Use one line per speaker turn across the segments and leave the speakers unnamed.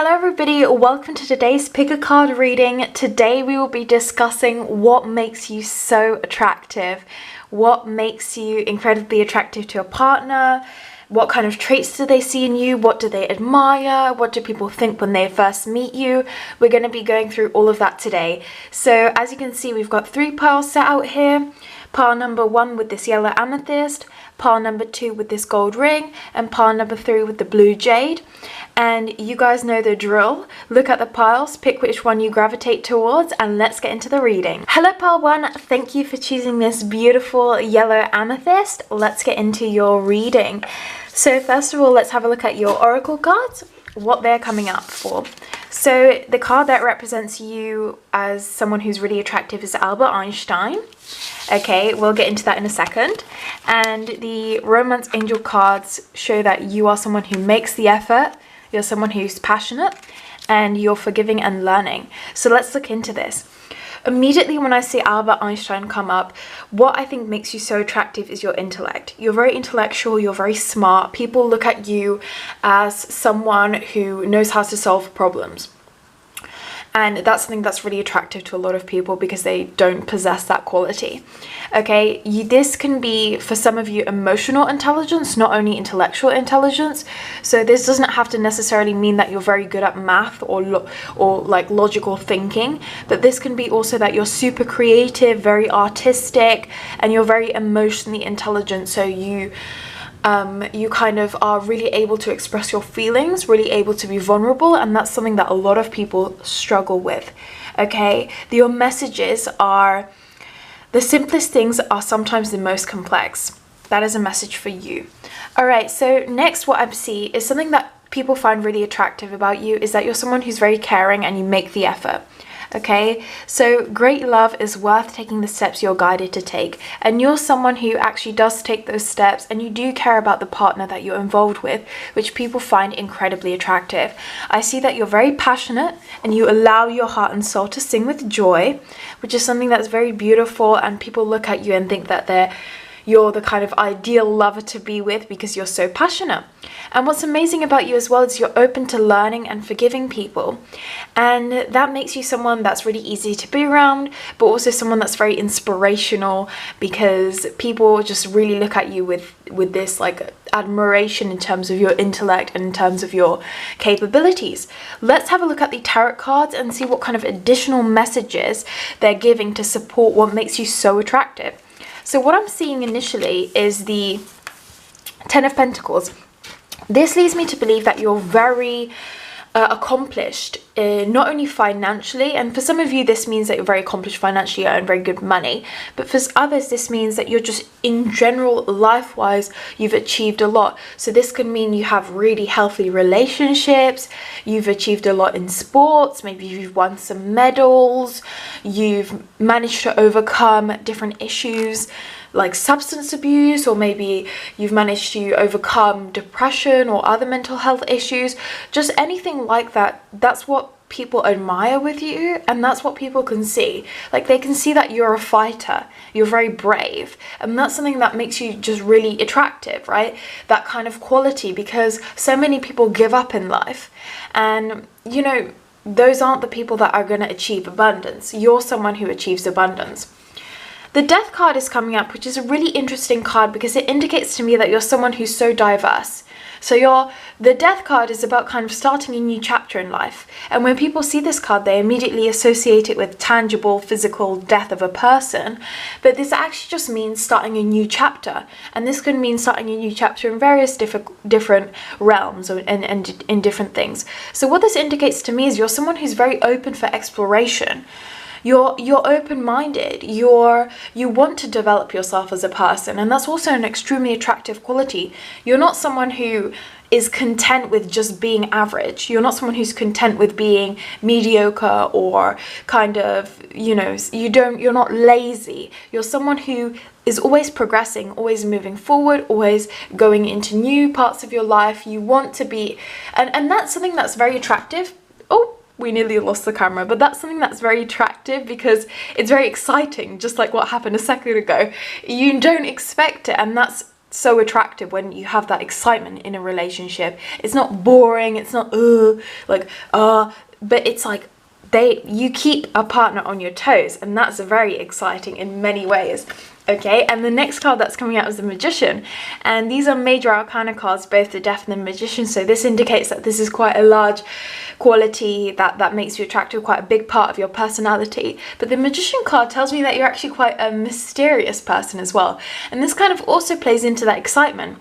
Hello everybody, welcome to today's pick a card reading. Today we will be discussing what makes you so attractive, what makes you incredibly attractive to a partner, what kind of traits do they see in you, what do they admire, what do people think when they first meet you. We're going to be going through all of that today. So as you can see, we've got 3 piles set out here. Pile number 1 with this yellow amethyst, pile number 2 with this gold ring, and pile number 3 with the blue jade. And you guys know the drill. Look at the piles, pick which one you gravitate towards, and let's get into the reading. Hello pile 1, thank you for choosing this beautiful yellow amethyst. Let's get into your reading. So first of all, let's have a look at your oracle cards, what they're coming up for. So the card that represents you as someone who's really attractive is Albert Einstein. Okay, we'll get into that in a second. And the romance angel cards show that you are someone who makes the effort, you're someone who's passionate, and you're forgiving and learning. So let's look into this. Immediately when I see Albert Einstein come up, what I think makes you so attractive is your intellect. You're very intellectual, you're very smart. People look at you as someone who knows how to solve problems. And that's something that's really attractive to a lot of people because they don't possess that quality. Okay, this can be, for some of you, emotional intelligence, not only intellectual intelligence. So this doesn't have to necessarily mean that you're very good at math or like logical thinking, but this can be also that you're super creative, very artistic, and you're very emotionally intelligent. So you kind of are really able to express your feelings, really able to be vulnerable, and that's something that a lot of people struggle with. Okay, your messages are, the simplest things are sometimes the most complex. That is a message for you. All right, so next what I see is something that people find really attractive about you is that you're someone who's very caring and you make the effort. Okay, so great love is worth taking the steps you're guided to take, and you're someone who actually does take those steps, and you do care about the partner that you're involved with, which people find incredibly attractive. I see that you're very passionate and you allow your heart and soul to sing with joy, which is something that's very beautiful, and people look at you and think that you're the kind of ideal lover to be with because you're so passionate. And what's amazing about you as well is you're open to learning and forgiving people. And that makes you someone that's really easy to be around, but also someone that's very inspirational because people just really look at you with this like admiration in terms of your intellect and in terms of your capabilities. Let's have a look at the tarot cards and see what kind of additional messages they're giving to support what makes you so attractive. So what I'm seeing initially is the 10 of Pentacles. This leads me to believe that you're very accomplished, not only financially, and for some of you this means that you're very accomplished financially, you earn very good money, but for others this means that you're just in general life-wise you've achieved a lot. So this could mean you have really healthy relationships, you've achieved a lot in sports, maybe you've won some medals, you've managed to overcome different issues like substance abuse, or maybe you've managed to overcome depression or other mental health issues, just anything like that. That's what people admire with you, and that's what people can see. Like, they can see that you're a fighter, you're very brave, and that's something that makes you just really attractive, right? That kind of quality, because so many people give up in life, and you know, those aren't the people that are going to achieve abundance. You're someone who achieves abundance. The Death card is coming up, which is a really interesting card because it indicates to me that you're someone who's so diverse. So the Death card is about kind of starting a new chapter in life. And when people see this card, they immediately associate it with tangible, physical death of a person. But this actually just means starting a new chapter. And this could mean starting a new chapter in various different realms and in different things. So what this indicates to me is you're someone who's very open for exploration. You're open-minded, you want to develop yourself as a person, and that's also an extremely attractive quality. You're not someone who is content with just being average. You're not someone who's content with being mediocre or kind of, you know, you're not lazy. You're someone who is always progressing, always moving forward, always going into new parts of your life. You want to be, and that's something that's very attractive. Oh, we nearly lost the camera, but that's something that's very attractive because it's very exciting, just like what happened a second ago. You don't expect it, and that's so attractive when you have that excitement in a relationship. It's not boring, it's not but it's like you keep a partner on your toes, and that's very exciting in many ways. Okay, and the next card that's coming out is the Magician, and these are major arcana cards, both the Death and the Magician, so this indicates that this is quite a large quality that makes you attractive, quite a big part of your personality. But the Magician card tells me that you're actually quite a mysterious person as well, and this kind of also plays into that excitement.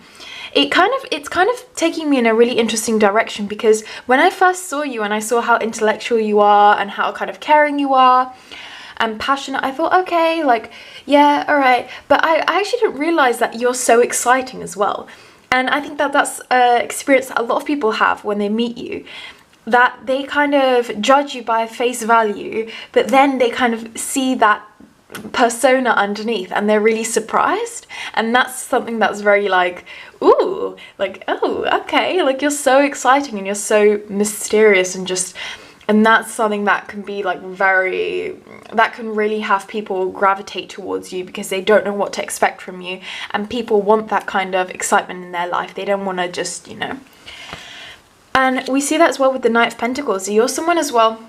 It's kind of taking me in a really interesting direction, because when I first saw you and I saw how intellectual you are and how kind of caring you are and passionate, I thought, okay, like, yeah, all right. But I actually didn't realize that you're so exciting as well. And I think that that's an experience that a lot of people have when they meet you, that they kind of judge you by face value, but then they kind of see that persona underneath and they're really surprised. And that's something that's very like, ooh, like, oh, okay, like you're so exciting and you're so mysterious, and that's something that can be like that can really have people gravitate towards you, because they don't know what to expect from you, and people want that kind of excitement in their life. They don't want to just, And we see that as well with the Knight of Pentacles. You're someone as well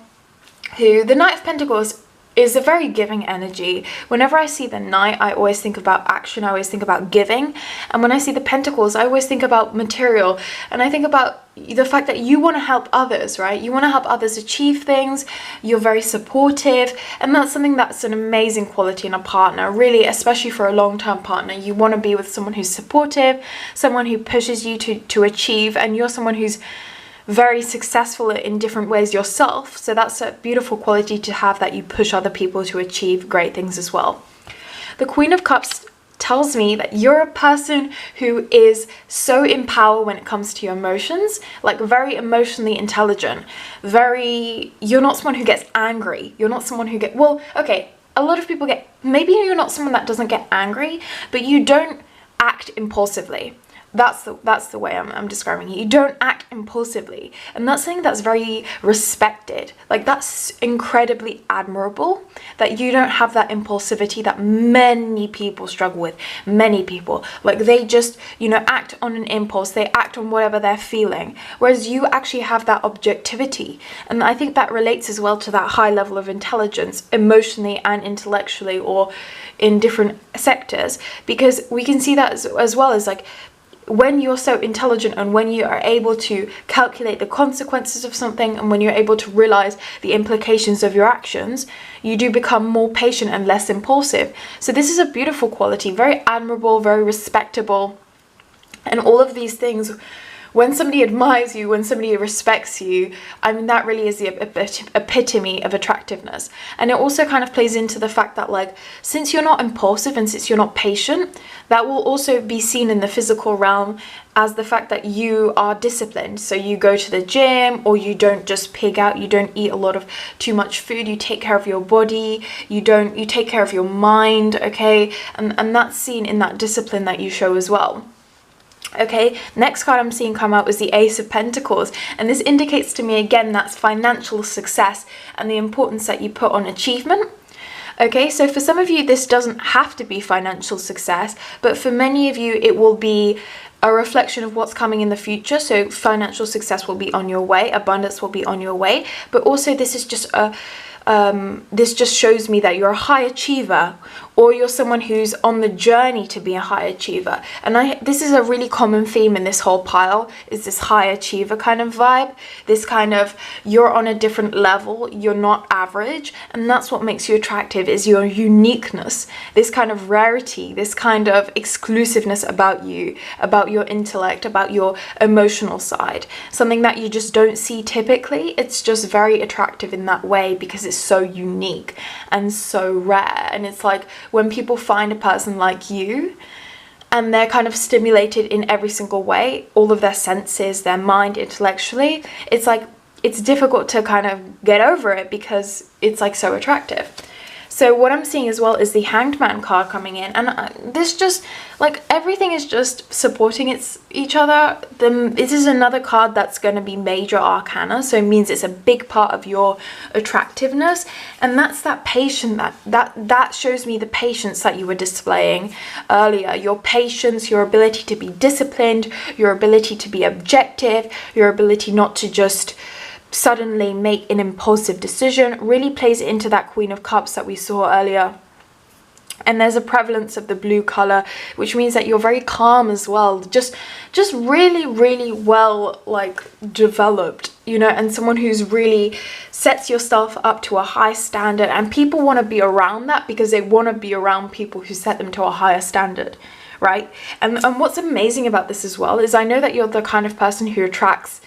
who, the Knight of Pentacles is a very giving energy. Whenever I see the Knight, I always think about action, I always think about giving. And when I see the Pentacles, I always think about material. And I think about the fact that you want to help others, right? You want to help others achieve things. You're very supportive. And that's something that's an amazing quality in a partner, really, especially for a long-term partner. You want to be with someone who's supportive, someone who pushes you to achieve, and you're someone who's very successful in different ways yourself. So that's a beautiful quality to have, that you push other people to achieve great things as well. The Queen of Cups tells me that you're a person who is so in power when it comes to your emotions, like very emotionally intelligent, you're not someone who gets angry. You're not someone who a lot of people maybe you're not someone that doesn't get angry, but you don't act impulsively. That's the way I'm describing it. You don't act impulsively, and that's something that's very respected. Like, that's incredibly admirable, that you don't have that impulsivity that many people struggle with. Many people, like, they just act on an impulse, they act on whatever they're feeling, whereas you actually have that objectivity. And I think that relates as well to that high level of intelligence, emotionally and intellectually, or in different sectors, because we can see that as well as, like, when you're so intelligent and when you are able to calculate the consequences of something, and when you're able to realize the implications of your actions, you do become more patient and less impulsive. So this is a beautiful quality, very admirable, very respectable, and all of these things. When somebody admires you, when somebody respects you, I mean, that really is the epitome of attractiveness. And it also kind of plays into the fact that, like, since you're not impulsive and since you're not patient, that will also be seen in the physical realm as the fact that you are disciplined. So you go to the gym, or you don't just pig out, you don't eat too much food, you take care of your body, you take care of your mind, okay? And that's seen in that discipline that you show as well. Okay, next card I'm seeing come out was the Ace of Pentacles, and this indicates to me again that's financial success and the importance that you put on achievement. Okay, so for some of you this doesn't have to be financial success, but for many of you it will be a reflection of what's coming in the future. So financial success will be on your way, abundance will be on your way, but also this is just this just shows me that you're a high achiever, or you're someone who's on the journey to be a high achiever. And this is a really common theme in this whole pile, is this high achiever kind of vibe, this kind of, you're on a different level, you're not average, and that's what makes you attractive, is your uniqueness, this kind of rarity, this kind of exclusiveness about you, about your intellect, about your emotional side, something that you just don't see typically. It's just very attractive in that way because it's so unique and so rare. And it's like, when people find a person like you and they're kind of stimulated in every single way, all of their senses, their mind, intellectually, it's like, it's difficult to kind of get over it because it's like so attractive. So what I'm seeing as well is the Hanged Man card coming in, and this just like everything is just supporting each other. This is another card that's going to be major arcana, so it means it's a big part of your attractiveness, and that's that patience that shows me the patience that you were displaying earlier. Your patience, your ability to be disciplined, your ability to be objective, your ability not to just suddenly make an impulsive decision really plays into that Queen of Cups that we saw earlier. And there's a prevalence of the blue color, which means that you're very calm as well, just really well like developed, you know, and someone who's really sets yourself up to a high standard, and people want to be around that because they want to be around people who set them to a higher standard, right? And what's amazing about this as well is I know that you're the kind of person who attracts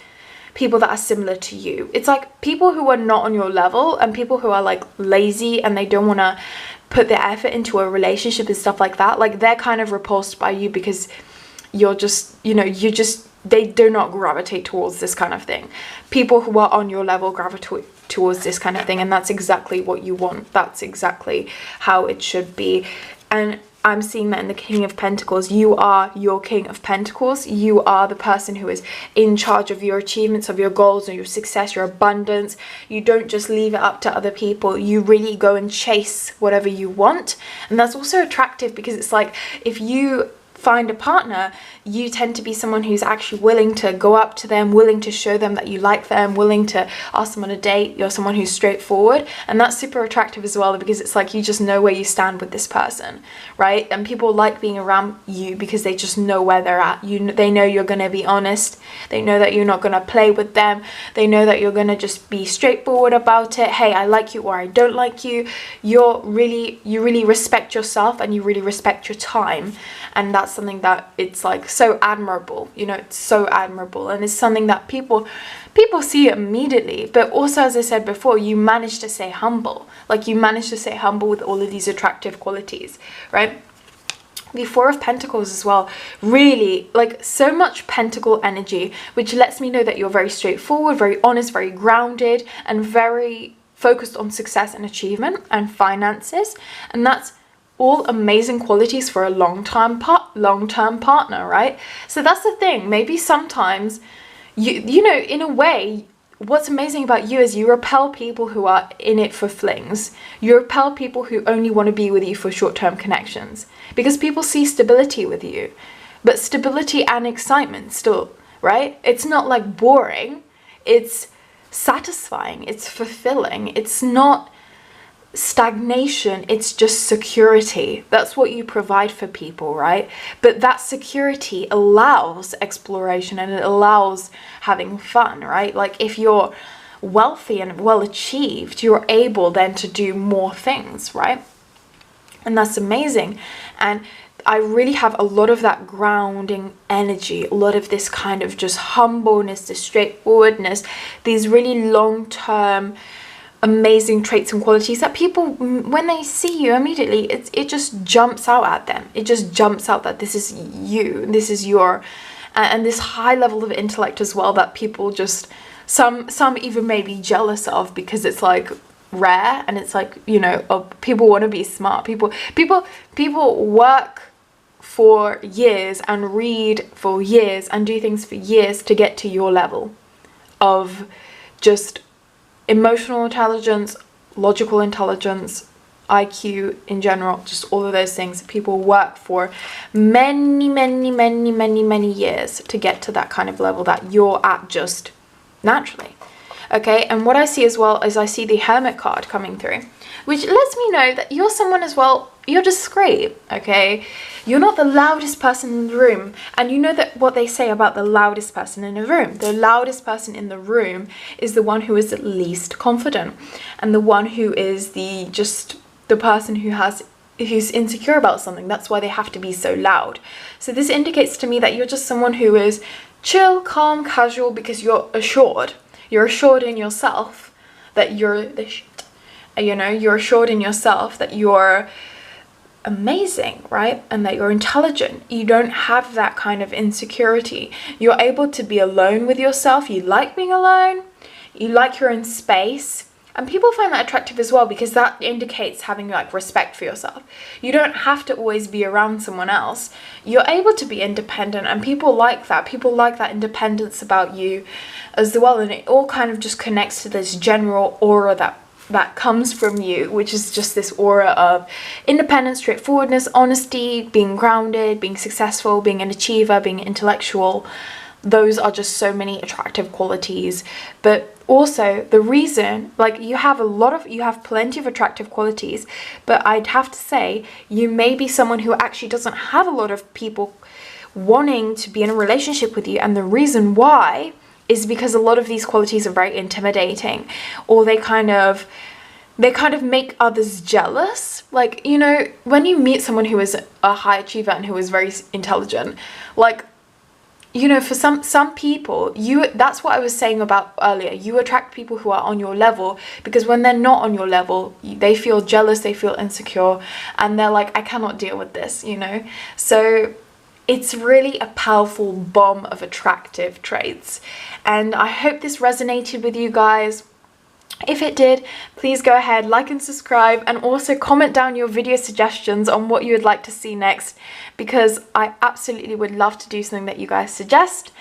people that are similar to you. It's like people who are not on your level and people who are like lazy and they don't want to put their effort into a relationship and stuff like that. Like they're kind of repulsed by you because you're just, you know, they do not gravitate towards this kind of thing. People who are on your level gravitate towards this kind of thing, and that's exactly what you want. That's exactly how it should be. And I'm seeing that in the King of Pentacles. You are your King of Pentacles. You are the person who is in charge of your achievements, of your goals, and your success, your abundance. You don't just leave it up to other people. You really go and chase whatever you want. And that's also attractive because it's like if you find a partner, you tend to be someone who's actually willing to go up to them, willing to show them that you like them, willing to ask them on a date. You're someone who's straightforward, and that's super attractive as well because it's like you just know where you stand with this person, right? And people like being around you because they just know where they're at. They know you're going to be honest. They know that you're not going to play with them. They know that you're going to just be straightforward about it. Hey, I like you or I don't like you. You really respect yourself and you really respect your time, and that's something that it's like so admirable, you know, it's so admirable, and it's something that people see immediately. But also, as I said before, you manage to stay humble. Like you manage to stay humble with all of these attractive qualities, right? The Four of Pentacles as well, really like so much pentacle energy, which lets me know that you're very straightforward, very honest, very grounded, and very focused on success and achievement and finances. And that's all amazing qualities for a long-term partner, right? So that's the thing. Maybe sometimes you know, in a way, what's amazing about you is you repel people who are in it for flings. You repel people who only want to be with you for short-term connections because people see stability with you, but stability and excitement still, right? It's not like boring. It's satisfying. It's fulfilling. It's not stagnation, it's just security. That's what you provide for people, right? But that security allows exploration and it allows having fun, right? Like if you're wealthy and well achieved, you're able then to do more things, right? And that's amazing. And I really have a lot of that grounding energy, a lot of this kind of just humbleness, this straightforwardness, these really long-term amazing traits and qualities that people, when they see you immediately, it just jumps out at them. It just jumps out that this is you, this is your, and this high level of intellect as well that people just, some even may be jealous of because it's like rare, and it's like, you know, people want to be smart. People work for years and read for years and do things for years to get to your level of just emotional intelligence, logical intelligence, IQ in general, just all of those things. People work for many years to get to that kind of level that you're at just naturally. Okay, and what I see as well is I see the Hermit card coming through, which lets me know that you're someone as well, you're discreet, okay? You're not the loudest person in the room, and you know that what they say about the loudest person in the room. The loudest person in the room is the one who is the least confident, and the one who is the person who's insecure about something. That's why they have to be so loud. So this indicates to me that you're just someone who is chill, calm, casual, because you're assured. You're assured in yourself that you're the shit. You know, you're assured in yourself that you're amazing, right? And that you're intelligent. You don't have that kind of insecurity. You're able to be alone with yourself. You like being alone. You like your own space. And people find that attractive as well, because that indicates having like respect for yourself. You don't have to always be around someone else. You're able to be independent, and people like that. People like that independence about you as well. And it all kind of just connects to this general aura that comes from you, which is just this aura of independence, straightforwardness, honesty, being grounded, being successful, being an achiever, being intellectual. Those are just so many attractive qualities. But also the reason, like, you have plenty of attractive qualities, but I'd have to say you may be someone who actually doesn't have a lot of people wanting to be in a relationship with you. And the reason why is because a lot of these qualities are very intimidating, or they kind of make others jealous. Like, you know, when you meet someone who is a high achiever and who is very intelligent, like, you know, for some people, that's what I was saying about earlier. You attract people who are on your level, because when they're not on your level, they feel jealous, they feel insecure, and they're like, I cannot deal with this, you know? So it's really a powerful bomb of attractive traits. And I hope this resonated with you guys. If it did, please go ahead, like and subscribe, and also comment down your video suggestions on what you would like to see next, because I absolutely would love to do something that you guys suggest.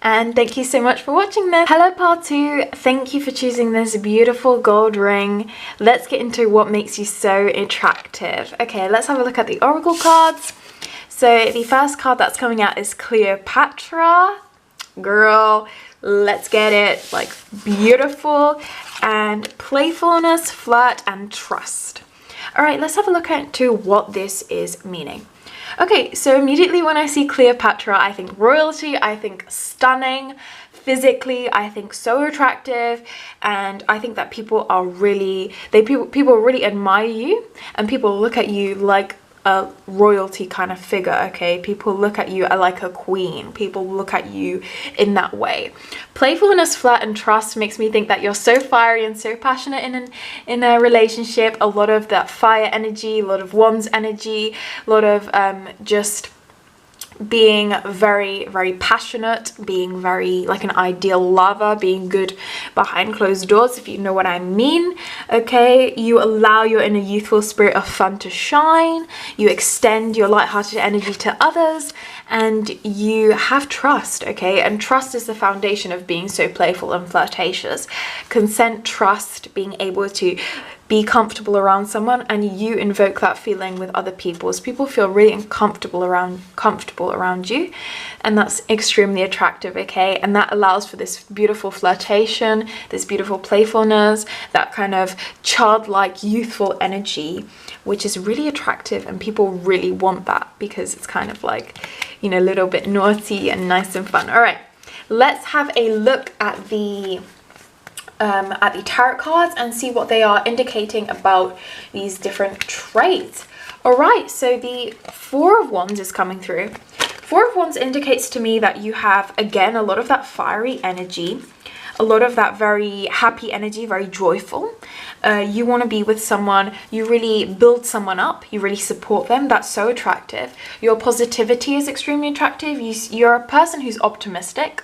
And thank you so much for watching this. Hello part 2, thank you for choosing this beautiful gold ring. Let's get into what makes you so attractive. Okay, let's have a look at the oracle cards. So the first card that's coming out is Cleopatra. Girl, let's get it. Like, beautiful. And playfulness, flirt, and trust. All right, let's have a look into what this is meaning. Okay, so immediately when I see Cleopatra, I think royalty, I think stunning, physically, I think so attractive, and I think that people really admire you, and people look at you like a royalty kind of figure. Okay, people look at you like a queen. People look at you in that way. Playfulness, flirt, and trust makes me think that you're so fiery and so passionate in a relationship. A lot of that fire energy, a lot of wands energy, a lot of just being very, very passionate, being very like an ideal lover, being good behind closed doors, if you know what I mean. Okay, you allow your inner youthful spirit of fun to shine, you extend your lighthearted energy to others, and you have trust. Okay, and trust is the foundation of being so playful and flirtatious. Consent, trust, being able to be comfortable around someone, and you invoke that feeling with other people. So people feel really uncomfortable around you, and that's extremely attractive. Okay, and that allows for this beautiful flirtation, this beautiful playfulness, that kind of childlike youthful energy, which is really attractive, and people really want that because it's kind of like, you know, a little bit naughty and nice and fun. All right, let's have a look at the tarot cards and see what they are indicating about these different traits. All right, so the Four of Wands is coming through. Four of Wands indicates to me that you have, again, a lot of that fiery energy, a lot of that very happy energy, very joyful. You want to be with someone, you really build someone up, you really support them. That's so attractive. Your positivity is extremely attractive. You're a person who's optimistic.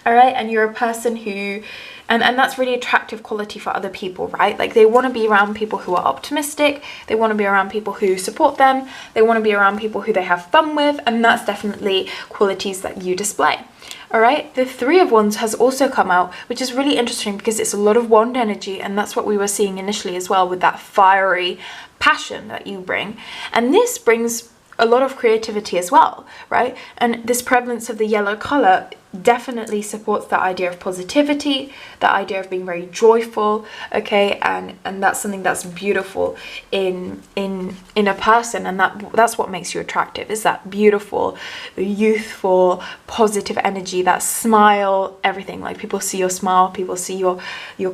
All right, and you're a person who, and that's really attractive quality for other people, right? Like, they want to be around people who are optimistic, they want to be around people who support them, they want to be around people who they have fun with, and that's definitely qualities that you display. All right, the Three of Wands has also come out, which is really interesting because it's a lot of wand energy, and that's what we were seeing initially as well, with that fiery passion that you bring. And this brings a lot of creativity as well, right? And this prevalence of the yellow color definitely supports that idea of positivity, that idea of being very joyful. Okay, and that's something that's beautiful in a person, and that's what makes you attractive, is that beautiful, youthful, positive energy, that smile, everything. Like, people see your smile, people see your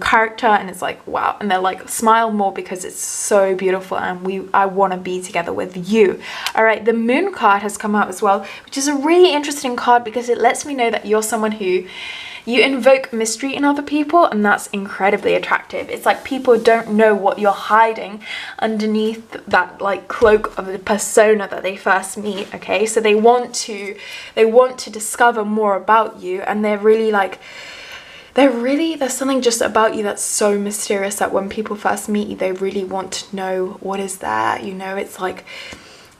character, and it's like, wow, and they're like, smile more because it's so beautiful, and I want to be together with you. All right, the Moon card has come out as well, which is a really interesting card because it lets me know that you're someone who, you invoke mystery in other people, and that's incredibly attractive. It's like people don't know what you're hiding underneath that like cloak of the persona that they first meet. Okay, so they want to discover more about you, and they're really like, there's something just about you that's so mysterious that when people first meet you, they really want to know what is there, you know. It's like,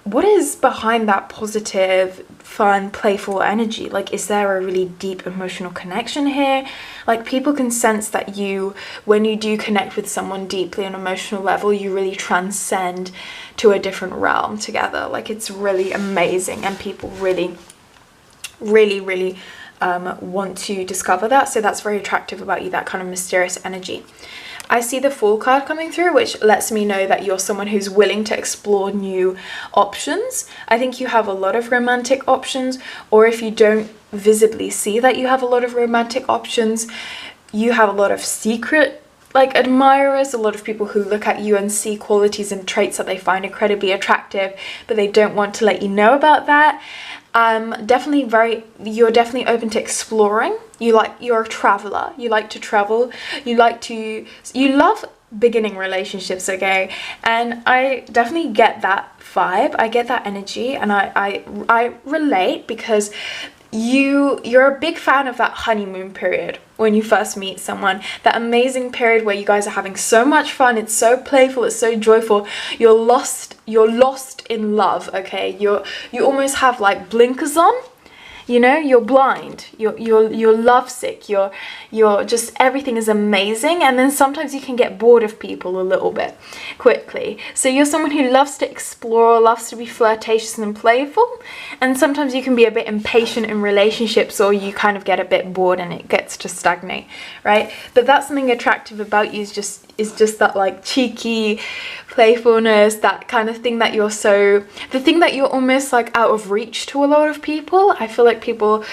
what is behind that positive, fun, playful energy? Like, is there a really deep emotional connection here? Like, people can sense that you, when you do connect with someone deeply on an emotional level, you really transcend to a different realm together. Like, it's really amazing, and people really want to discover that. So that's very attractive about you, that kind of mysterious energy. I see the Fool card coming through, which lets me know that you're someone who's willing to explore new options. I think you have a lot of romantic options, or if you don't visibly see that you have a lot of romantic options, you have a lot of secret like admirers, a lot of people who look at you and see qualities and traits that they find incredibly attractive, but they don't want to let you know about that. You're definitely open to exploring. You're a traveler. You like to travel. You love beginning relationships, okay? And I definitely get that vibe. I get that energy, and I relate, because you're a big fan of that honeymoon period when you first meet someone, that amazing period where you guys are having so much fun, it's so playful, it's so joyful, you're lost in love, okay? You almost have like blinkers on, you know, you're blind, you're lovesick, you're just, everything is amazing. And then sometimes you can get bored of people a little bit quickly. So you're someone who loves to explore, loves to be flirtatious and playful, and sometimes you can be a bit impatient in relationships, or you kind of get a bit bored and it gets to stagnate, right? But that's something attractive about you, is just that like cheeky playfulness, that kind of thing that the thing that you're almost like out of reach to a lot of people. I feel like people,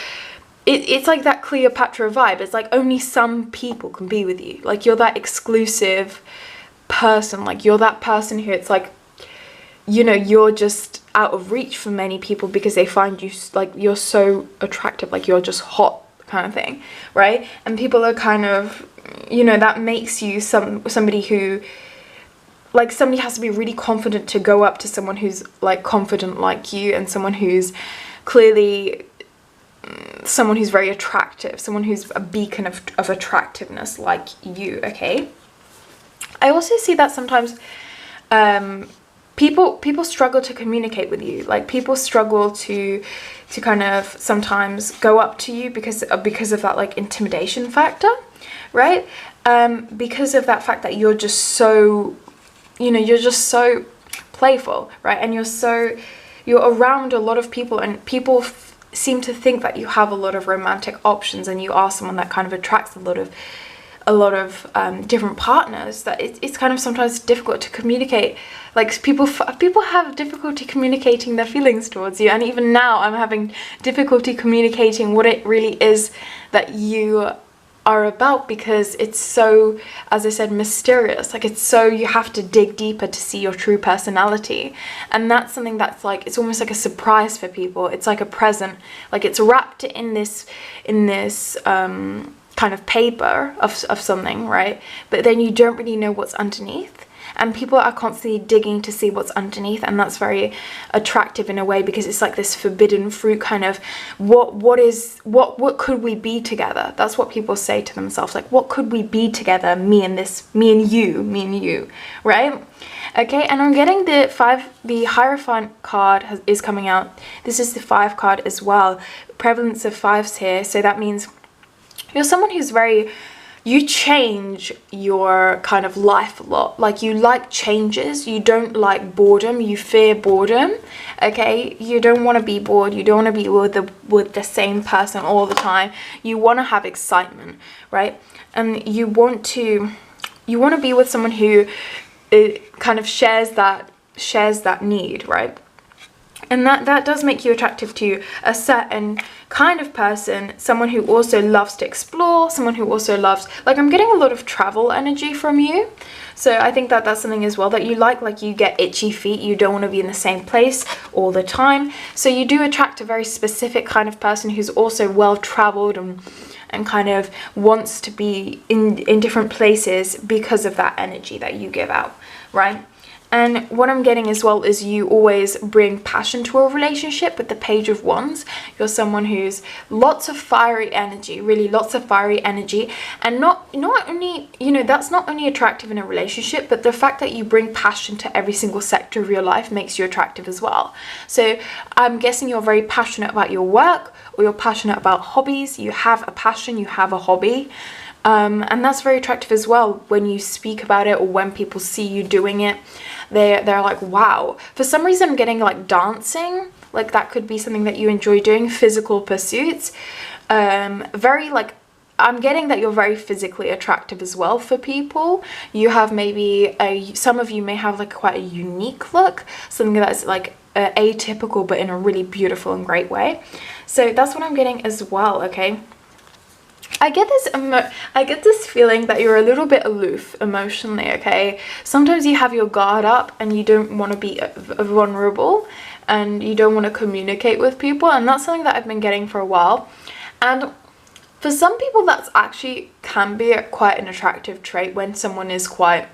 it's like that Cleopatra vibe. It's like only some people can be with you. Like, you're that exclusive person. Like, you're that person who, it's like, you know, you're just out of reach for many people because they find you like, you're so attractive, like you're just hot kind of thing, right? And people are kind of, you know, that makes you somebody who, like, somebody has to be really confident to go up to someone who's like confident like you, and someone who's clearly someone who's very attractive, someone who's a beacon of attractiveness like you, okay? I also see that sometimes people struggle to communicate with you. Like, people struggle to kind of sometimes go up to you because of that like intimidation factor, right? Because of that fact that you're just so, you know, you're just so playful, right? And you're around a lot of people, and people seem to think that you have a lot of romantic options, and you are someone that kind of attracts a lot of different partners, that it's kind of sometimes difficult to communicate. Like, people have difficulty communicating their feelings towards you, and even now I'm having difficulty communicating what it really is that you are about, because it's so, as I said, mysterious. Like, it's so, you have to dig deeper to see your true personality, and that's something that's like, it's almost like a surprise for people. It's like a present, like it's wrapped in this kind of paper of something, right? But then you don't really know what's underneath, and people are constantly digging to see what's underneath, and that's very attractive in a way, because it's like this forbidden fruit kind of, what could we be together? That's what people say to themselves, like, what could we be together, me and you, right? Okay, and I'm getting the Hierophant card is coming out. This is the 5 card as well, prevalence of 5s here, so that means you're someone who's you change your kind of life a lot. Like, you like changes, you don't like boredom, you fear boredom, okay? You don't want to be bored, you don't want to be with the same person all the time. You want to have excitement, right? And you want to be with someone who kind of shares that need, right? And that does make you attractive to a certain kind of person, someone who also loves to explore, someone who also loves, like, I'm getting a lot of travel energy from you. So I think that that's something as well that you like you get itchy feet, you don't want to be in the same place all the time. So you do attract a very specific kind of person who's also well-traveled and kind of wants to be in different places because of that energy that you give out, right? And what I'm getting as well is you always bring passion to a relationship with the Page of Wands. You're someone who's lots of fiery energy, really lots of fiery energy. And not only, you know, that's not only attractive in a relationship, but the fact that you bring passion to every single sector of your life makes you attractive as well. So I'm guessing you're very passionate about your work, or you're passionate about hobbies. You have a passion, you have a hobby. And that's very attractive as well when you speak about it, or when people see you doing it. They're like, wow. For some reason I'm getting like dancing, like that could be something that you enjoy doing, physical pursuits. Very like, I'm getting that you're very physically attractive as well for people. You have maybe some of you may have like quite a unique look, something that's like atypical but in a really beautiful and great way. So that's what I'm getting as well, okay? I get this feeling that you're a little bit aloof emotionally, okay? Sometimes you have your guard up and you don't want to be vulnerable, and you don't want to communicate with people, and that's something that I've been getting for a while. And for some people that's actually can be quite an attractive trait, when someone is quite,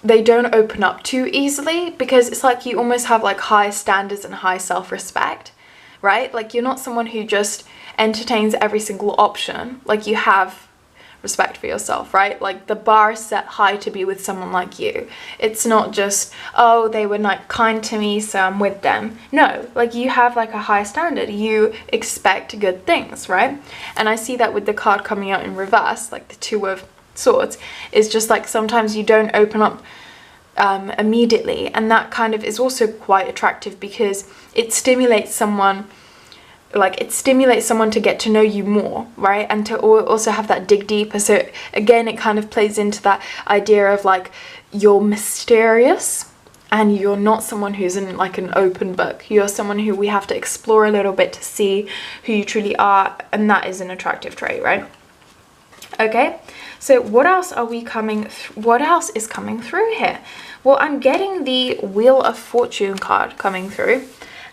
they don't open up too easily, because it's like you almost have like high standards and high self-respect, right? Like you're not someone who just entertains every single option. Like you have respect for yourself, right? Like the bar is set high to be with someone like you. It's not just, oh, they were like kind to me, so I'm with them. No, like you have like a high standard. You expect good things, right? And I see that with the card coming out in reverse, like the Two of Swords, is just like sometimes you don't open up immediately, and that kind of is also quite attractive because it stimulates someone. Like it stimulates someone to get to know you more, right? And to also have that dig deeper. So again, it kind of plays into that idea of like you're mysterious, and you're not someone who's in like an open book. You're someone who we have to explore a little bit to see who you truly are, and that is an attractive trait, right? Okay, so what else are we what else is coming through here? Well, I'm getting the Wheel of Fortune card coming through.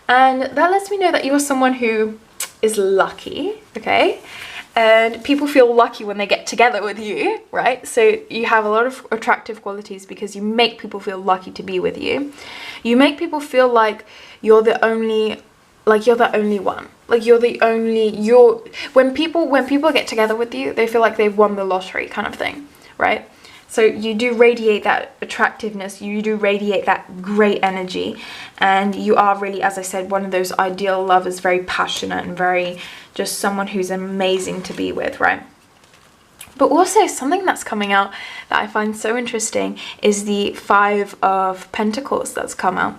And that lets me know that you're someone who is lucky, okay? And people feel lucky when they get together with you, right? So you have a lot of attractive qualities because you make people feel lucky to be with you. You make people feel like you're the only one. Like when people get together with you, they feel like they've won the lottery kind of thing, right? So you do radiate that attractiveness, you do radiate that great energy, and you are really, as I said, one of those ideal lovers, very passionate and very just someone who's amazing to be with, right? But also something that's coming out that I find so interesting is the Five of Pentacles that's come out.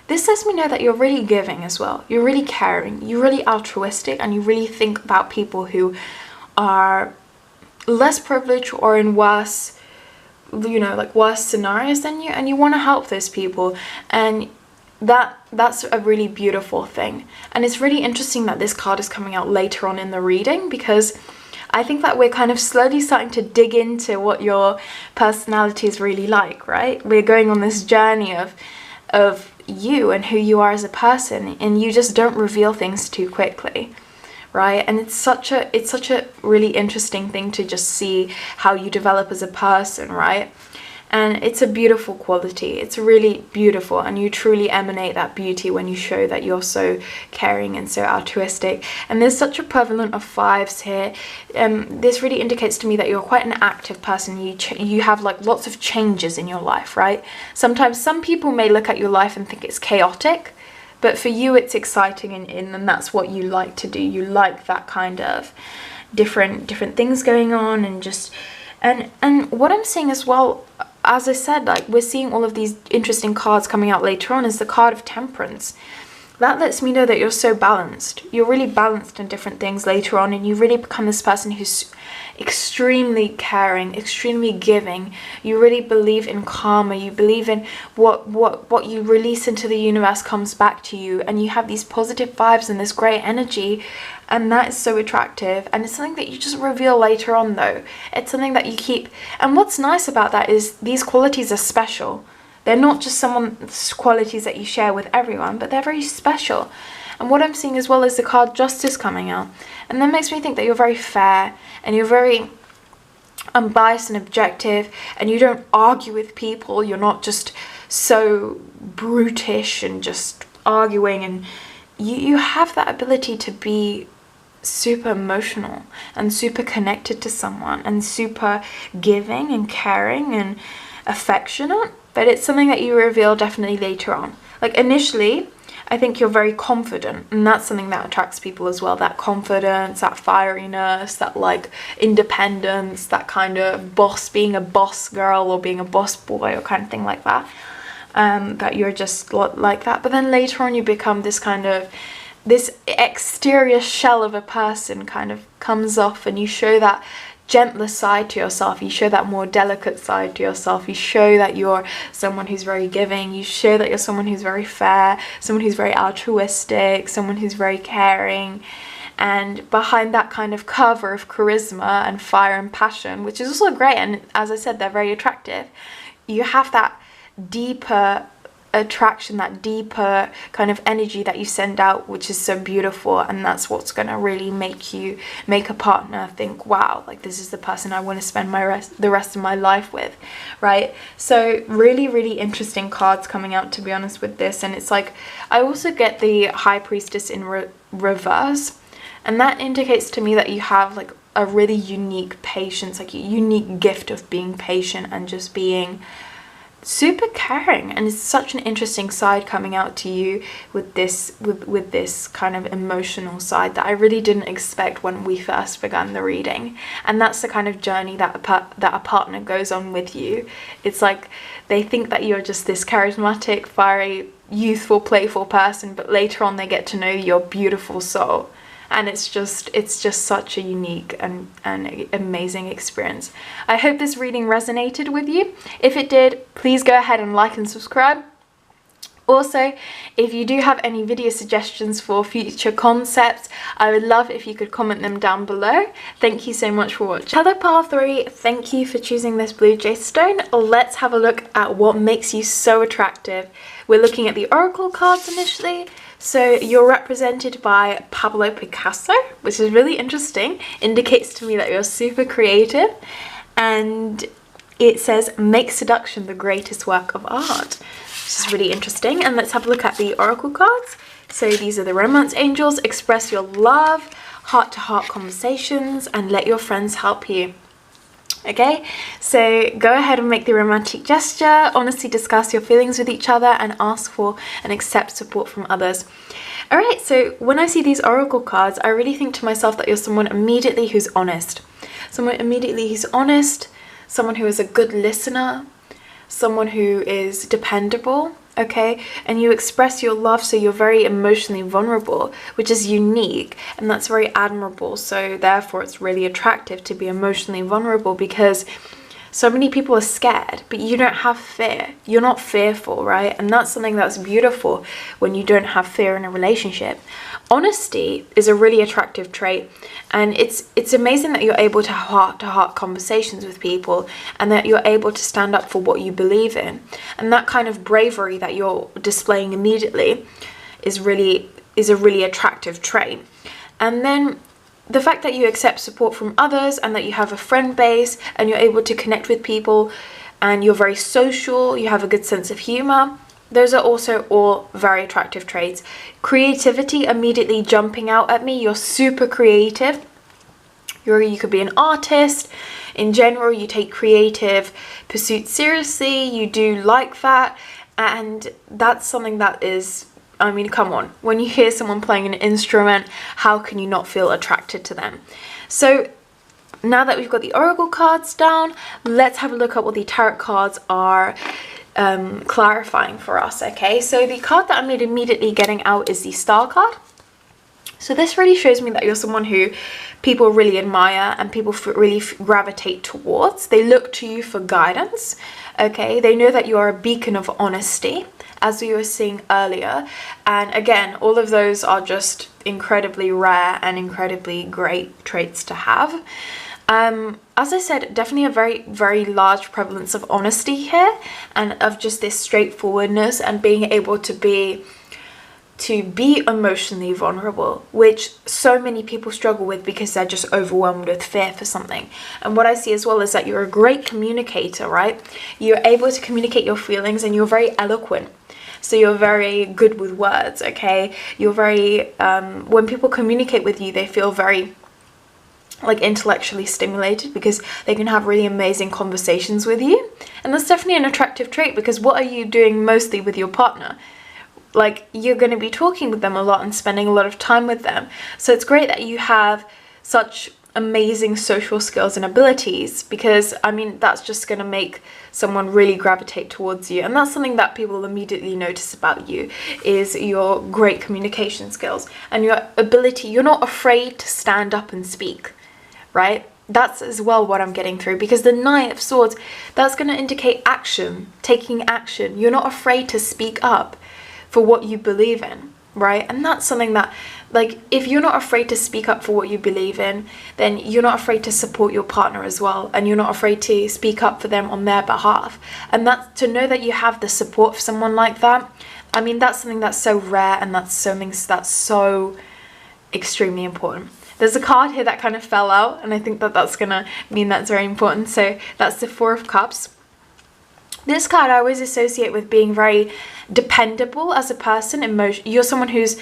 This lets me know that you're really giving as well. You're really caring, you're really altruistic, and you really think about people who are less privileged or in worse, you know, like worse scenarios than you, and you want to help those people, and that's a really beautiful thing. And it's really interesting that this card is coming out later on in the reading, because I think that we're kind of slowly starting to dig into what your personality is really like, right? We're going on this journey of you and who you are as a person, and you just don't reveal things too quickly, right? And it's such a really interesting thing to just see how you develop as a person, right? And it's a beautiful quality. It's really beautiful, and you truly emanate that beauty when you show that you're so caring and so altruistic. And there's such a prevalent of fives here. This really indicates to me that you're quite an active person. You have like lots of changes in your life, right? Sometimes some people may look at your life and think it's chaotic, but for you it's exciting, and that's what you like to do. You like that kind of different things going on, and just and what I'm seeing as well, as I said, like we're seeing all of these interesting cards coming out later on, is the card of Temperance. That lets me know that you're so balanced. You're really balanced in different things later on, and you really become this person who's extremely caring, extremely giving. You really believe in karma. You believe in what you release into the universe comes back to you, and you have these positive vibes and this great energy, and that is so attractive. And it's something that you just reveal later on, though. It's something that you keep. And what's nice about that is these qualities are special. They're not just someone's qualities that you share with everyone, but they're very special. And what I'm seeing as well is the card Justice coming out. And that makes me think that you're very fair, and you're very unbiased and objective, and you don't argue with people. You're not just so brutish and just arguing, and you have that ability to be super emotional and super connected to someone and super giving and caring and affectionate. But it's something that you reveal definitely later on. Like initially, I think you're very confident, and that's something that attracts people as well. That confidence, that fieriness, that like independence, that kind of boss, being a boss girl or being a boss boy or kind of thing like that. That you're just like that. But then later on you become this kind of, this exterior shell of a person kind of comes off, and you show that gentler side to yourself, you show that more delicate side to yourself, you show that you're someone who's very giving, you show that you're someone who's very fair, someone who's very altruistic, someone who's very caring. And behind that kind of cover of charisma and fire and passion, which is also great, and as I said, they're very attractive, you have that deeper attraction, that deeper kind of energy that you send out, which is so beautiful. And that's what's going to really make a partner think, wow, like this is the person I want to spend the rest of my life with, right? So really, really interesting cards coming out, to be honest, with this. And it's like, I also get the High Priestess in reverse, and that indicates to me that you have like a really unique patience, like a unique gift of being patient and just being super caring. And it's such an interesting side coming out to you with this kind of emotional side that I really didn't expect when we first began the reading. And that's the kind of journey that a partner goes on with you. It's like they think that you're just this charismatic, fiery, youthful, playful person, but later on they get to know your beautiful soul. And it's just such a unique and amazing experience. I hope this reading resonated with you. If it did, please go ahead and like and subscribe. Also, if you do have any video suggestions for future concepts, I would love if you could comment them down below. Thank you so much for watching. Hello Pile 3, thank you for choosing this blue jade stone. Let's have a look at what makes you so attractive. We're looking at the oracle cards initially. So you're represented by Pablo Picasso, which is really interesting. Indicates to me that you're super creative. And it says, make seduction the greatest work of art, which is really interesting. And let's have a look at the oracle cards. So these are the romance angels. Express your love, heart-to-heart conversations, and let your friends help you. Okay, so go ahead and make the romantic gesture, honestly discuss your feelings with each other, and ask for and accept support from others. Alright, so when I see these oracle cards, I really think to myself that you're someone immediately who's honest. Someone immediately who's honest, someone who is a good listener, someone who is dependable, okay? And you express your love, so you're very emotionally vulnerable, which is unique, and that's very admirable. So therefore it's really attractive to be emotionally vulnerable, because so many people are scared, but you don't have fear. You're not fearful, right? And that's something that's beautiful when you don't have fear in a relationship. Honesty is a really attractive trait, and it's amazing that you're able to have heart-to-heart conversations with people, and that you're able to stand up for what you believe in. And that kind of bravery that you're displaying immediately is a really attractive trait. And then the fact that you accept support from others, and that you have a friend base, and you're able to connect with people, and you're very social, you have a good sense of humor. Those are also all very attractive traits. Creativity immediately jumping out at me. You're super creative. You could be an artist. In general, you take creative pursuits seriously. You do like that. And that's something that is, I mean, come on. When you hear someone playing an instrument, how can you not feel attracted to them? So now that we've got the oracle cards down, let's have a look at what the tarot cards are clarifying for us. Okay, so the card that I'm immediately getting out is the Star card. So this really shows me that you're someone who people really admire and people really gravitate towards. They look to you for guidance. Okay, they know that you are a beacon of honesty, as we were seeing earlier. And again, all of those are just incredibly rare and incredibly great traits to have. As I said, definitely a very, very large prevalence of honesty here, and of just this straightforwardness and being able to be to be emotionally vulnerable, which so many people struggle with because they're just overwhelmed with fear for something. And what I see as well is that you're a great communicator, right? You're able to communicate your feelings, and you're very eloquent. So you're very good with words, okay? You're very, when people communicate with you, they feel very like intellectually stimulated because they can have really amazing conversations with you. And that's definitely an attractive trait, because what are you doing mostly with your partner? Like, you're going to be talking with them a lot and spending a lot of time with them. So it's great that you have such amazing social skills and abilities, because I mean, that's just going to make someone really gravitate towards you. And that's something that people immediately notice about you, is your great communication skills and your ability. You're not afraid to stand up and speak, right? That's as well what I'm getting through, because the Knight of Swords, that's going to indicate action, taking action. You're not afraid to speak up for what you believe in, right? And that's something that, like, if you're not afraid to speak up for what you believe in, then you're not afraid to support your partner as well, and you're not afraid to speak up for them on their behalf. And that's, to know that you have the support of someone like that, I mean, that's something that's so rare, and that's something that's so extremely important. There's a card here that kind of fell out, and I think that that's gonna mean that's very important. So that's the Four of Cups. This card I always associate with being very dependable as a person. You're someone who's,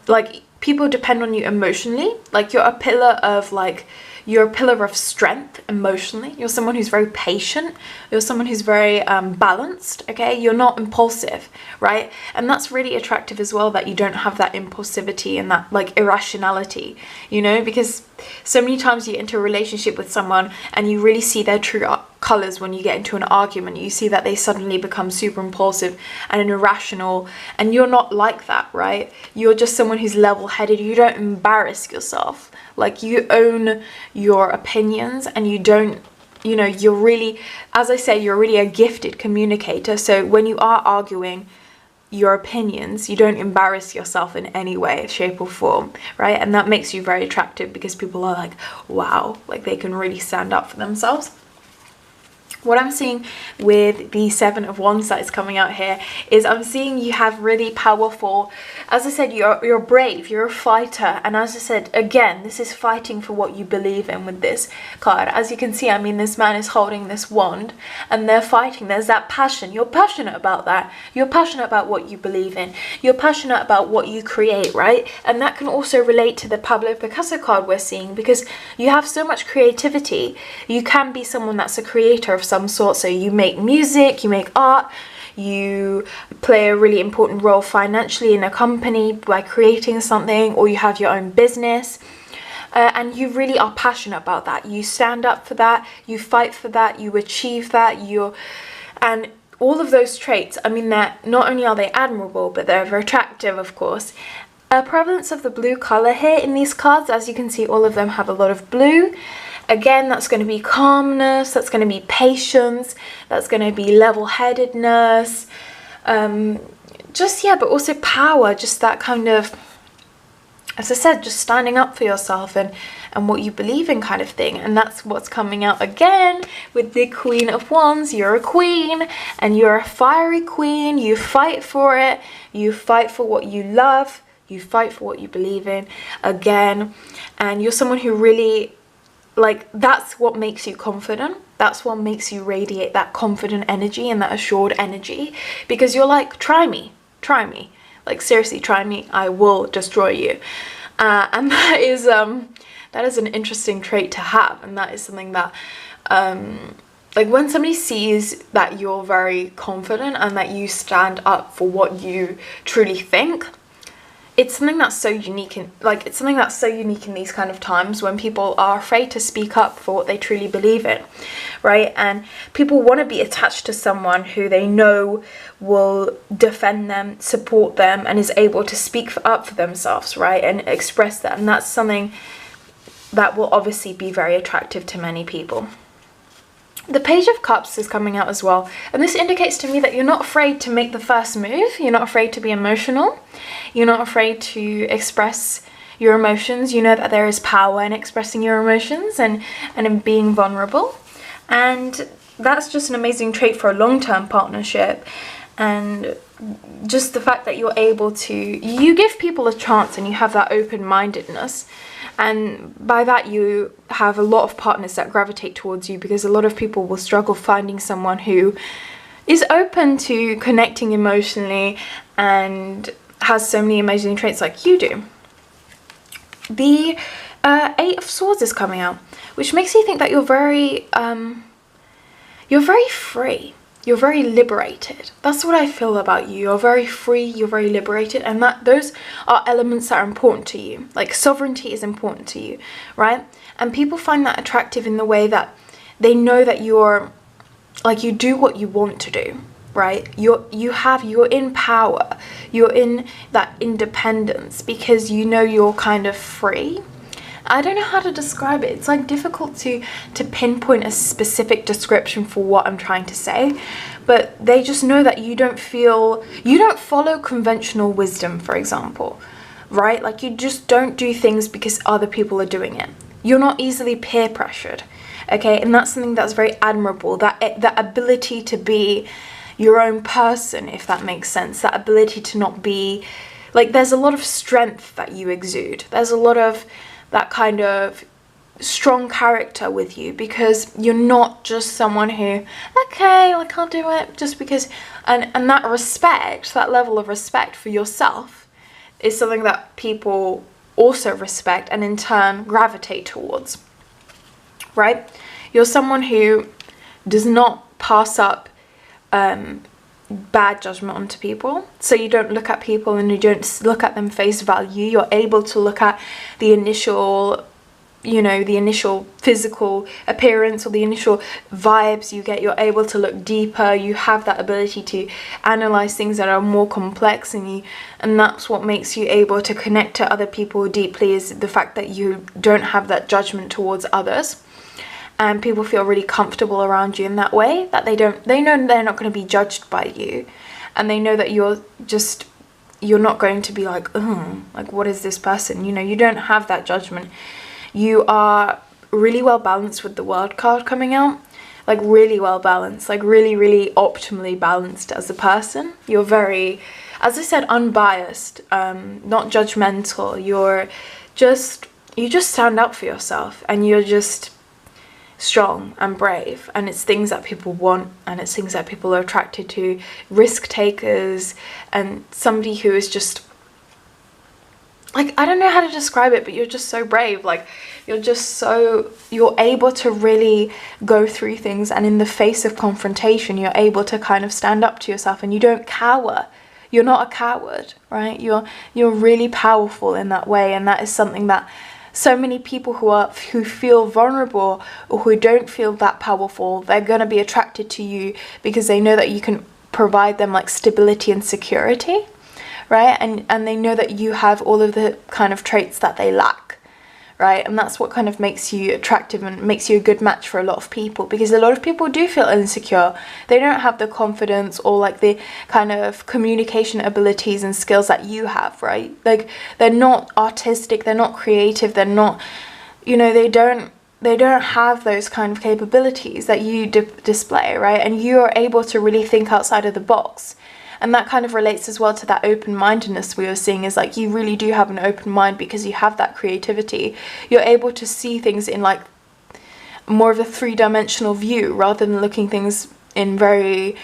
like, people depend on you emotionally. Like, you're a pillar of, like, you're a pillar of strength emotionally. You're someone who's very patient. You're someone who's very balanced, okay? You're not impulsive, right? And that's really attractive as well, that you don't have that impulsivity and that, like, irrationality, you know? Because so many times you enter a relationship with someone and you really see their true colors when you get into an argument. You see that they suddenly become super impulsive and irrational, and you're not like that, right? You're just someone who's level-headed. You don't embarrass yourself. Like, you own your opinions, and you don't, you know, you're really, as I say, you're really a gifted communicator. So when you are arguing your opinions, you don't embarrass yourself in any way, shape or form, right? And that makes you very attractive, because people are like, wow, like, they can really stand up for themselves. What I'm seeing with the Seven of Wands that is coming out here is I'm seeing you have really powerful, as I said, you're brave, you're a fighter. And as I said, again, this is fighting for what you believe in with this card. As you can see, I mean, this man is holding this wand and they're fighting. There's that passion. You're passionate about that. You're passionate about what you believe in. You're passionate about what you create, right? And that can also relate to the Pablo Picasso card we're seeing, because you have so much creativity. You can be someone that's a creator of some sort. So you make music, you make art, you play a really important role financially in a company by creating something, or you have your own business, and you really are passionate about that. You stand up for that, you fight for that, you achieve that, and all of those traits, I mean, that not only are they admirable, but they're very attractive, of course. Prevalence of the blue color here in these cards, as you can see, all of them have a lot of blue. Again, that's going to be calmness, that's going to be patience, that's going to be level-headedness, but also power, just that kind of, as I said, just standing up for yourself and what you believe in, kind of thing. And that's what's coming out again with the Queen of Wands. You're a queen, and you're a fiery queen. You fight for it, you fight for what you love, you fight for what you believe in, again. And you're someone who really, like, that's what makes you confident. That's what makes you radiate that confident energy and that assured energy, because you're like, try me, like, seriously, try me, I will destroy you. And that is an interesting trait to have. And that is something that like, when somebody sees that you're very confident and that you stand up for what you truly think, it's something that's so unique in, like, it's something that's so unique in these kind of times when people are afraid to speak up for what they truly believe in, right? And people want to be attached to someone who they know will defend them, support them, and is able to speak up for themselves, right? And express that. And that's something that will obviously be very attractive to many people. The Page of Cups is coming out as well, and this indicates to me that you're not afraid to make the first move. You're not afraid to be emotional. You're not afraid to express your emotions. You know that there is power in expressing your emotions and in being vulnerable. And that's just an amazing trait for a long-term partnership. And just the fact that you're able to, you give people a chance and you have that open-mindedness, and by that you have a lot of partners that gravitate towards you, because a lot of people will struggle finding someone who is open to connecting emotionally and has so many amazing traits like you do. The Eight of Swords is coming out, which makes you think that you're very free. You're very liberated. That's what I feel about you. You're very free, you're very liberated, and that those are elements that are important to you. Like sovereignty is important to you, right? And people find that attractive in the way that they know that you're, like, you do what you want to do, right? You're in power. You're in that independence because you know you're kind of free. I don't know how to describe it. It's like difficult to pinpoint a specific description for what I'm trying to say, but they just know that you don't follow conventional wisdom, for example, right? Like you just don't do things because other people are doing it. You're not easily peer pressured, okay? And that's something that's very admirable, that ability to be your own person, if that makes sense, that ability to not be, like, there's a lot of strength that you exude. There's a lot of that kind of strong character with you, because you're not just someone who, okay, I can't do it just because, and that respect, that level of respect for yourself is something that people also respect and in turn gravitate towards, right? You're someone who does not pass up bad judgment onto people. So you don't look at people and you don't look at them face value. You're able to look at the initial, you know, the initial physical appearance or the initial vibes you get. You're able to look deeper. You have that ability to analyze things that are more complex, and that's what makes you able to connect to other people deeply, is the fact that you don't have that judgment towards others. And people feel really comfortable around you in that way, that they know they're not going to be judged by you, and they know that you're not going to be like, oh, like, what is this person? You know, you don't have that judgment. You are really well balanced with the World card coming out, like really well balanced, like really, really optimally balanced as a person. You're very, as I said, unbiased, not judgmental. You just stand up for yourself, and you're just strong and brave, and it's things that people want, and it's things that people are attracted to. Risk takers, and somebody who is just, like, I don't know how to describe it, but you're just so brave. Like, you're able to really go through things, and in the face of confrontation you're able to kind of stand up to yourself, and you don't cower. You're not a coward, right? You're really powerful in that way, and that is something that so many people who feel vulnerable or who don't feel that powerful, they're going to be attracted to you because they know that you can provide them like stability and security, right? And they know that you have all of the kind of traits that they lack, right? And that's what kind of makes you attractive and makes you a good match for a lot of people, because a lot of people do feel insecure. They don't have the confidence or like the kind of communication abilities and skills that you have, right? Like, they're not artistic, they're not creative, they're not, you know, they don't have those kind of capabilities that you display, right? And you are able to really think outside of the box. And that kind of relates as well to that open-mindedness we were seeing, is like, you really do have an open mind because you have that creativity. You're able to see things in like more of a three-dimensional view rather than looking things in very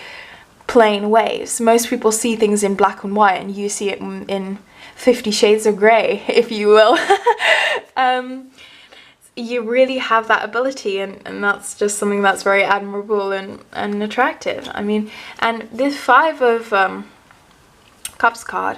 plain ways. Most people see things in black and white, and you see it in 50 shades of grey, if you will. You really have that ability, and that's just something that's very admirable and attractive. I mean, and this Five of Cups card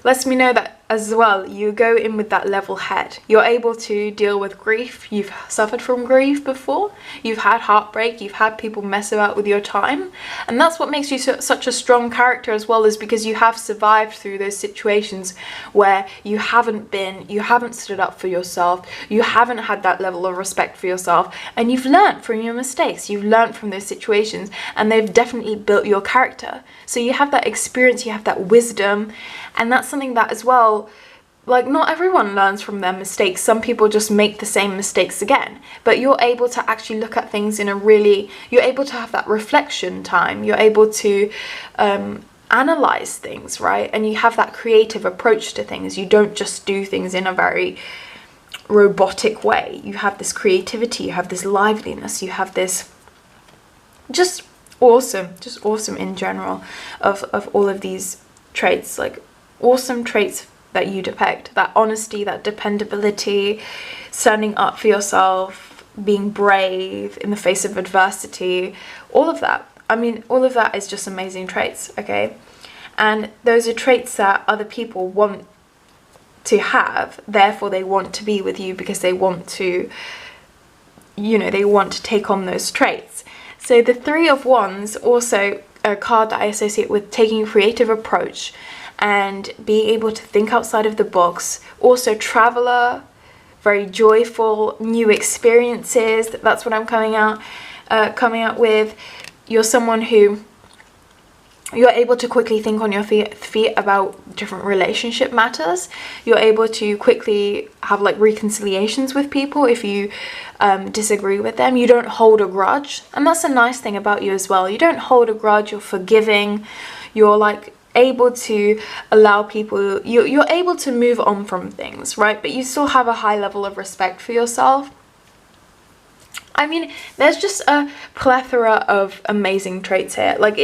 lets me know that as well, you go in with that level head. You're able to deal with grief. You've suffered from grief before. You've had heartbreak. You've had people mess about with your time. And that's what makes you such a strong character as well, is because you have survived through those situations where you haven't stood up for yourself. You haven't had that level of respect for yourself. And you've learned from your mistakes. You've learned from those situations, and they've definitely built your character. So you have that experience, you have that wisdom, and that's something that as well, like, not everyone learns from their mistakes. Some people just make the same mistakes again, but you're able to actually look at things in a really, you're able to have that reflection time. You're able to analyze things, right? And you have that creative approach to things. You don't just do things in a very robotic way. You have this creativity, you have this liveliness, you have this just awesome in general of all of these traits, like awesome traits that you depict. That honesty, that dependability, standing up for yourself, being brave in the face of adversity, all of that. I mean, all of that is just amazing traits, okay? And those are traits that other people want to have, therefore they want to be with you because they want to, you know, they want to take on those traits. So the Three of Wands, also a card that I associate with taking a creative approach and being able to think outside of the box. Also traveler, very joyful, new experiences. That's what I'm coming out with. You're someone who, you're able to quickly think on your feet about different relationship matters. You're able to quickly have like reconciliations with people if you disagree with them. You don't hold a grudge, and that's a nice thing about you as well. You don't hold a grudge. You're forgiving. You're like able to allow people, you're able to move on from things, right? But you still have a high level of respect for yourself. I mean, there's just a plethora of amazing traits here. Like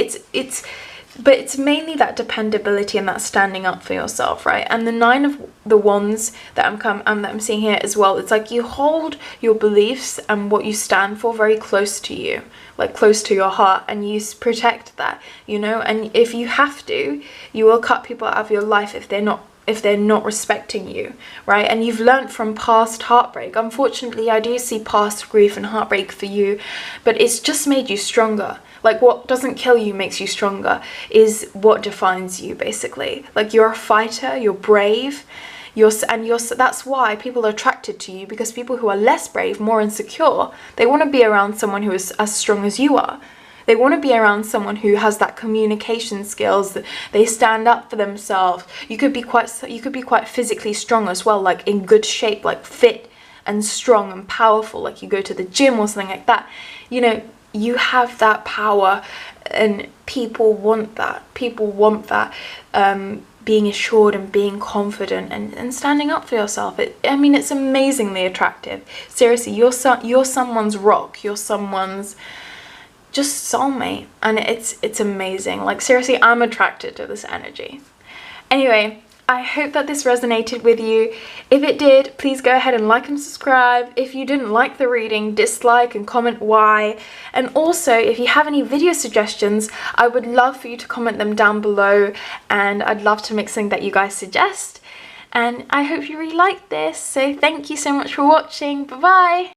but it's mainly that dependability and that standing up for yourself, right? And the Nine of the Wands that I'm seeing here as well, it's like you hold your beliefs and what you stand for very close to you, like close to your heart, and you protect that, you know. And if you have to, you will cut people out of your life if they're not respecting you, right? And you've learned from past heartbreak. Unfortunately, I do see past grief and heartbreak for you, but it's just made you stronger. Like, what doesn't kill you makes you stronger is what defines you, basically. Like, you're a fighter, you're brave, that's why people are attracted to you, because people who are less brave, more insecure, they want to be around someone who is as strong as you are. They want to be around someone who has that communication skills, that they stand up for themselves. You could be quite physically strong as well, like in good shape, like fit and strong and powerful, like you go to the gym or something like that. You know, you have that power, and people want that. People want that, being assured and being confident and standing up for yourself. I mean, it's amazingly attractive. Seriously, you're someone's rock. You're someone's just soulmate, and it's amazing. Like, seriously, I'm attracted to this energy. Anyway, I hope that this resonated with you. If it did, please go ahead and like and subscribe. If you didn't like the reading, dislike and comment why. And also, if you have any video suggestions, I would love for you to comment them down below, and I'd love to make something that you guys suggest. And I hope you really liked this. So thank you so much for watching. Bye bye.